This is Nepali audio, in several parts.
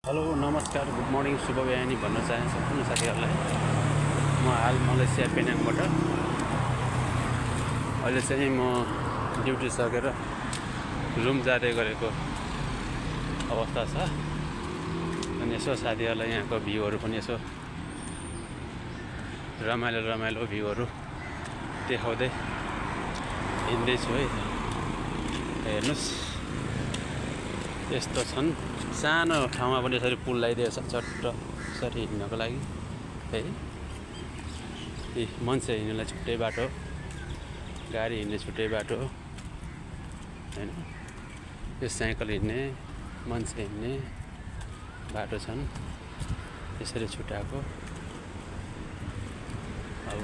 हेलो नमस्कार गुड मर्निङ शुभ बिहानी भन्न चाहन्छु सम्पूर्ण साथीहरूलाई। म हाल मलेसिया पेनाङबाट अहिले चाहिँ म ड्युटी सकेर रुम जाँदै गरेको अवस्था छ। अनि यसो साथीहरूलाई यहाँको भ्यूहरू पनि यसो रमाइलो भ्यूहरू देखाउँदै हिँड्दैछु है। हेर्नुहोस् यस्तो छन्, सानो ठाउँमा पनि यसरी पुल लगाइदिएको छ चट्ट यसरी हिँड्नको लागि है। यी मान्छे हिँड्नेलाई छुट्टै बाटो, गाडी हिँड्ने छुट्टै बाटो होइन। यो साइकल हिँड्ने, मान्छे हिँड्ने बाटो छन् यसरी छुट्याएको। अब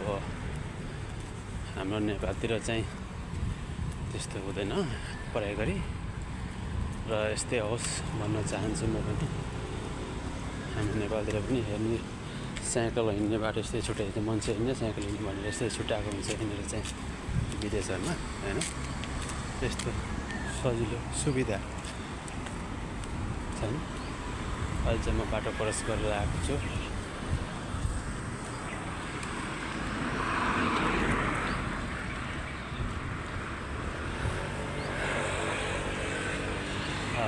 हाम्रो नेपालतिर चाहिँ त्यस्तो हुँदैन प्राय गरी, र यस्तै होस् भन्न चाहन्छु म पनि। हाम्रो नेपालतिर पनि हेर्ने साइकल हिँड्ने बाटो यस्तै छुट्याइदिन्छ, मान्छे हिँड्ने साइकल हिँड्ने भनेर यस्तै छुट्याएको हुन्छ यहाँनिर चाहिँ विदेशहरूमा होइन। त्यस्तो सजिलो सुविधा छन्। अहिले चाहिँ म बाटो क्रस गरेर आएको छु।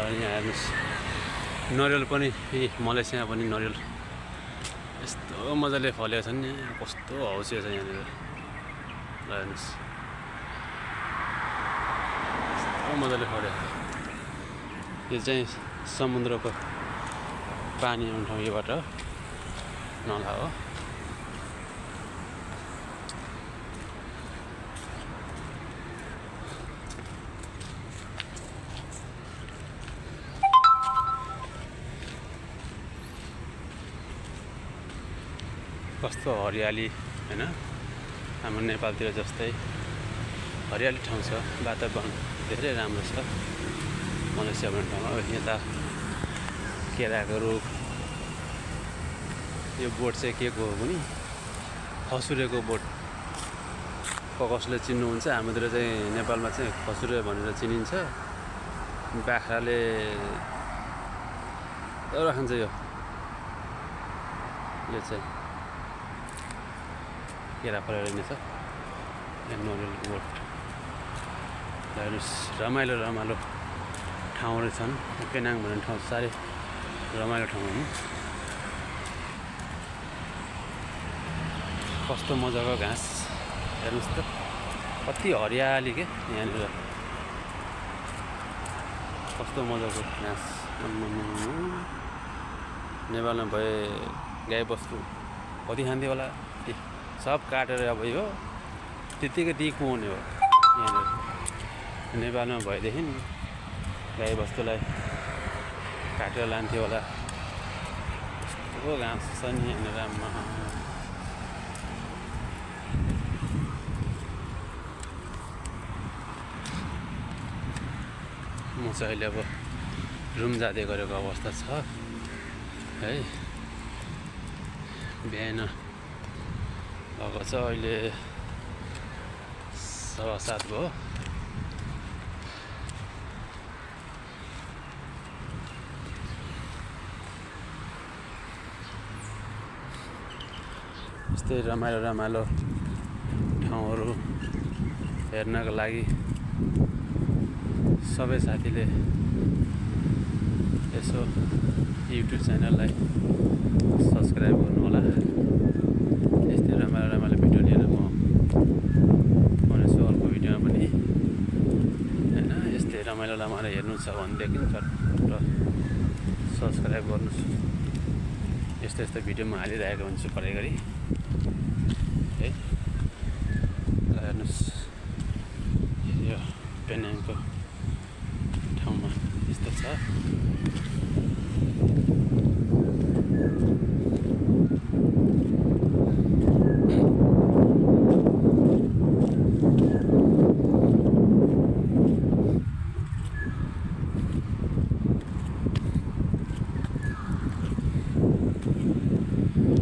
यहाँ हेर्नुहोस् नरिवल पनि, मलेसियामा पनि नरिवल यस्तो मजाले फलेको छ नि, कस्तो हौसिया छ यहाँनिर। ल हेर्नुहोस् यस्तो मजाले फल्यो। यो चाहिँ समुद्रको पानी आउने ठाउँ, योबाट नला हो। कस्तो हरियाली होइन, हाम्रो नेपालतिर जस्तै हरियाली ठाउँ छ, वातावरण धेरै राम्रो छ मलेसिया भन्ने ठाउँमा। यता केराको रुख, यो बोट चाहिँ के को हो भने खसुरेको बोट, कसले चिन्नुहुन्छ। हाम्रोतिर चाहिँ नेपालमा चाहिँ खसुरे भनेर चिनिन्छ। बाख्राले दाउरा खान्छ यो चाहिँ केरा फलेर हिँड्नेछ। यहाँ नरिवल बोट हेर्नुहोस्, रमाइलो ठाउँहरू छन्। पेनाङ भन्ने ठाउँ साह्रै रमाइलो ठाउँ हो। कस्तो मजाको घाँस हेर्नुहोस् त, कति हरियाली के यहाँनिर, कस्तो मजाको घाँस। नेपालमा भए गाई बस्तु कति खान्थ्यो होला, सब काटेर अब यो त्यत्तिकै त्यही कुहाउने हो यहाँनिर। नेपालमा भएदेखि गाई बस्तुलाई काटेर लान्थ्यो होला। कस्तो घाँस छ नि यहाँनिर। म चाहिँ अहिले अब रुम जाँदै गरेको अवस्था छ है। बिहान भएको छ, अहिले 7:15 भयो। यस्तै रमाइलो ठाउँहरू हेर्नको लागि सबै साथीले यसो युट्युब च्यानललाई सब्सक्राइब गर्नुहोला। यस्तै रमाइलो भिडियो लिएर म आउनेछु अर्को भिडियोमा पनि होइन। यस्तै रमाइलो हेर्नु छ भनेदेखि झट्ट सब्सक्राइब गर्नुहोस्। यस्तो भिडियो म हालिरहेको हुन्छु पढाइ गरी है। हेर्नुहोस् यो पेनाङको ठाउँमा यस्तो छ।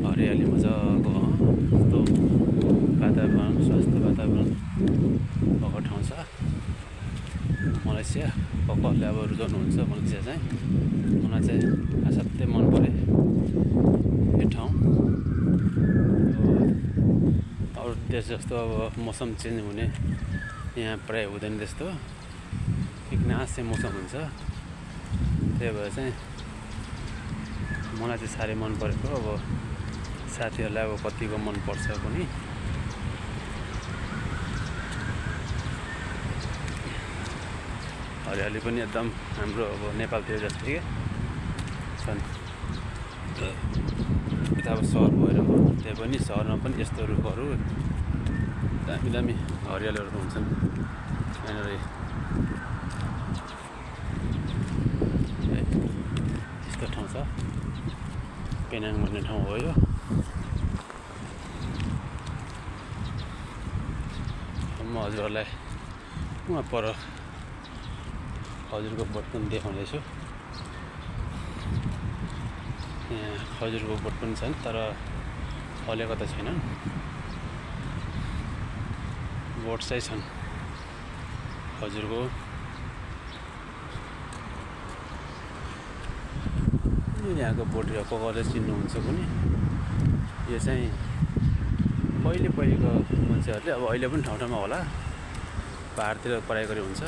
हरियाली मजाको यस्तो वातावरण, स्वस्थ वातावरण भएको ठाउँ छ मलेसिया। कसले अब रुचाउनुहुन्छ मलेसिया चाहिँ, मलाई चाहिँ असाध्यै मन देश जस्तो अब मौसम चेन्ज हुने यहाँ प्राय हुँदैन त्यस्तो, एकनासै मौसम हुन्छ। त्यही भएर चाहिँ मलाई चाहिँ साह्रै मन परेको। अब साथीहरूलाई अब कतिको मन पर्छ पनि। हरियाली पनि एकदम हाम्रो अब नेपालतिर जस्तै छन्। यता अब सहर भएर हो, त्यही पनि सहरमा पनि यस्तो रुखहरू दामी दामी हरियालीहरू हुन्छन् यहाँनिर। यस्तो ठाउँ छ, पेनाङ भन्ने ठाउँ हो यो। म हजुरहरूलाई उहाँ पर खजुरको बोट पनि देखाउँदैछु। यहाँ खजुरको बोट पनि छन् तर फलेको त छैनन्, बोट चाहिँ छन् खजुरको। यहाँको बोटको कलर चिन्नुहुन्छ पनि। यो चाहिँ पहिलेको मान्छेहरूले, अब अहिले पनि ठाउँ ठाउँमा होला, पाहाडतिर पढाइ गरी हुन्छ।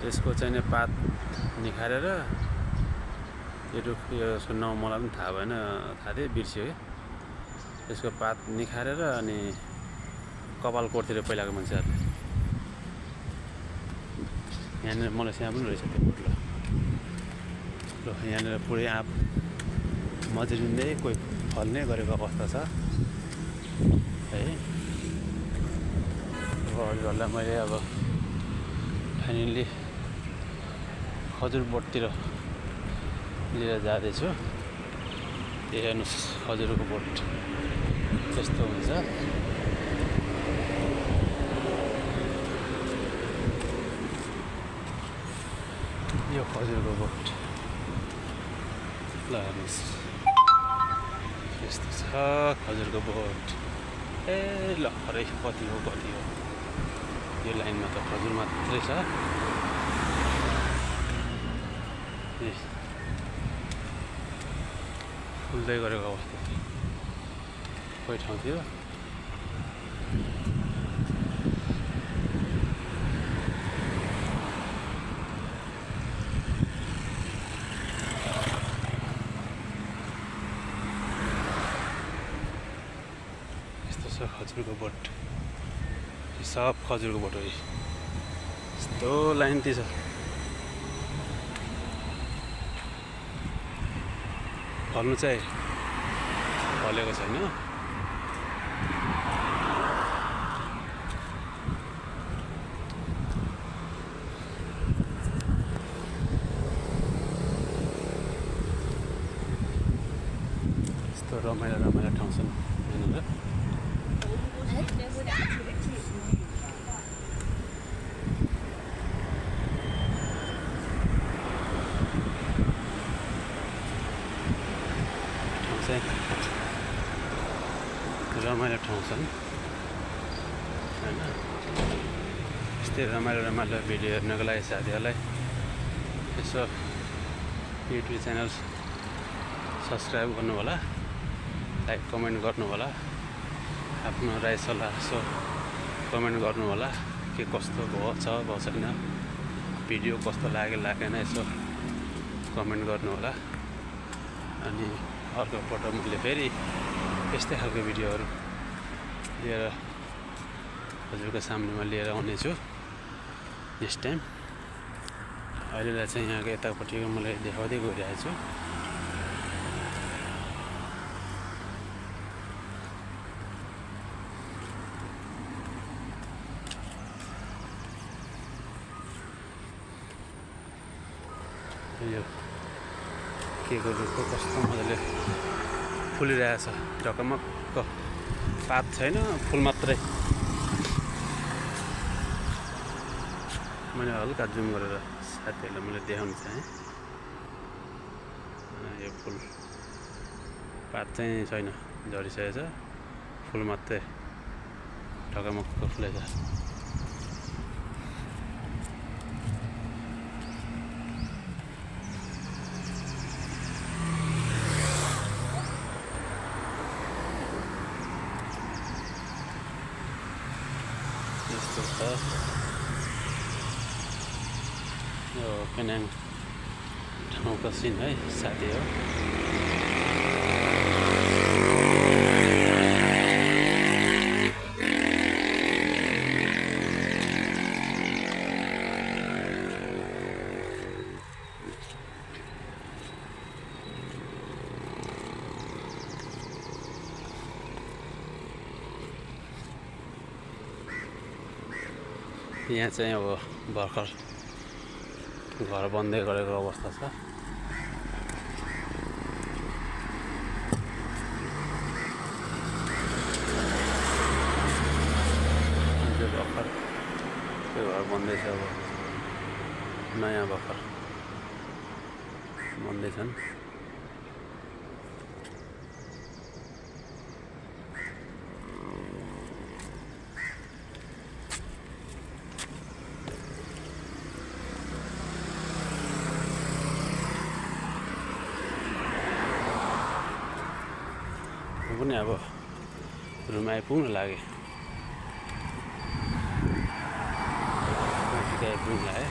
यसको चाहिँ पात निखारेर, यो रुख यसको नाउँ मलाई पनि थाहा भएन, थाहा थिएँ बिर्सियो क्या। यसको पात निखारेर अनि कपाल कोर्तिर पहिलाको मान्छेहरूले। यहाँनिर मलेसिया पनि रहेछ त्यो बोट। ल यहाँनिर पुरै आँप मज्रिँदै कोही फल्ने गरेको अवस्था छ है। अब अरूहरूलाई मैले अब फाइनल्ली खजुर बोटतिर लिएर जाँदैछु। यो हेर्नुहोस् खजुरको बोट त्यस्तो हुन्छ। यो खजुरको बोट ल हेर्नुहोस् यस्तो छ खजुरको बोट। ए ल अरे कति हो यो लाइनमा त खजुर मात्रै छ। फुल्दै गरेको अवस्था कोही ठाउँतिर। यस्तो छ खजुरको बोट, सब खजुरको बोट हो। यस्तो लाइनती छ। फल्नु चाहिँ फलेको छैन। यस्तो रमाइलो ठाउँ छन् यहाँनिर। रमाइलो ठाउँ छन् होइन। यस्तै रमाइलो भिडियो हेर्नको लागि साथीहरूलाई यसो युट्युब च्यानल सब्सक्राइब गर्नु होला, लाइक कमेन्ट गर्नु होला, आफ्नो राय सल्लाह यसो कमेन्ट गर्नु होला। के कस्तो भयो छैन, भिडियो कस्तो लागेन यसो कमेन्ट गर्नु होला। अनि अर्कोपल्ट मैले फेरि यस्तै खालको भिडियोहरू लिएर हजुरको सामनेमा लिएर आउनेछु नेक्स्ट टाइम। अहिलेलाई चाहिँ यहाँको यतापट्टिको मलाई देखाउँदै गइरहेको छु। यो केको रुखको कस्तो मजाले फुलिरहेछ, ढकमक्क, पात छैन फुल मात्रै। मैले हल्का जुम गरेर साथीहरूलाई मैले देखाउन चाहेँ। यो फुल पात चाहिँ छैन, झरिसकेछ, फुल मात्रै ढकमक्क फुलेछ। भएको छ। यो पेनाङ ठाउँको सिन है साथी हो। यहाँ चाहिँ अब भर्खर घर बन्दै गरेको अवस्था छ। भर्खर त्यो घर बन्दैछ, अब नयाँ भर्खर बन्दैछन्। पनि अब रुम आइपुग्न लागे, आइपुग्न लागे।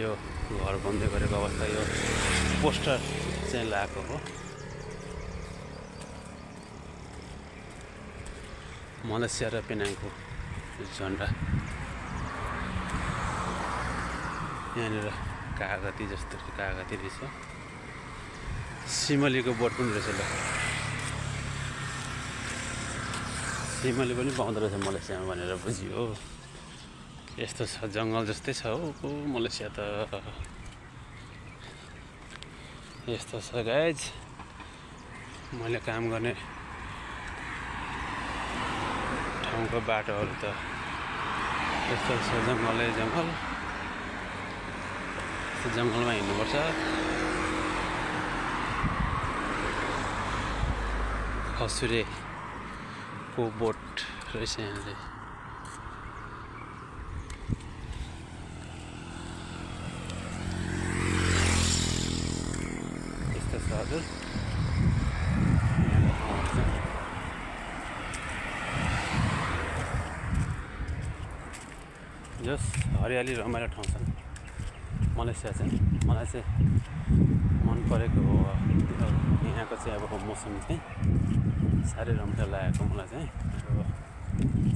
यो घर बन्दै गरेको अवस्था, यो पोस्टर चाहिँ लगाएको हो। मलेसिया र पेनाङको झन्डा यहाँनिर कागती जस्तो कागती रहेछ। सिमलीको बोट पनि रहेछ। ल सिमली पनि पाउँदो रहेछ मलेसियामा भनेर बुझियो। यस्तो छ, जङ्गल जस्तै छ हो मलेसिया त। यस्तो छ गाइज, मैले काम गर्ने ठाउँको बाटोहरू त यस्तो छ, जङ्गलै जङ्गल। जङ्गलमा हिँड्नुपर्छ। खसुरेको बोट रहेछ यहाँले। यस्तो छ हजुर। जस हरियाली रमाइलो ठाउँ छ मलेसिया चाहिँ। मलाई चाहिँ मन परेको हो यहाँको चाहिँ अब मौसम चाहिँ साह्रै रमाइलो लागेको मलाई चाहिँ। अब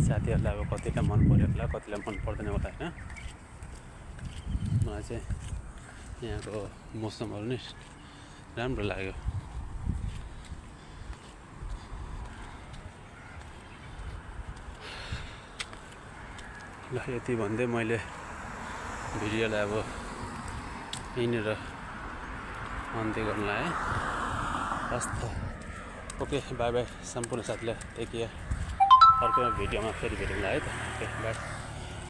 साथीहरूलाई अब कतिलाई मन पऱ्यो होला, कतिलाई मन पर्दैन होला होइन। मलाई चाहिँ यहाँको मौसमहरू नै राम्रो लाग्यो। ल यति भन्दै मैले भिडियोलाई अब यहीँनिर अन्त्य गर्न लाएँ। हस् त, ओके बाई बाई सम्पूर्ण साथीलाई। Take care. अर्को भिडियोमा फेरि भेटौँला है त। Okay by.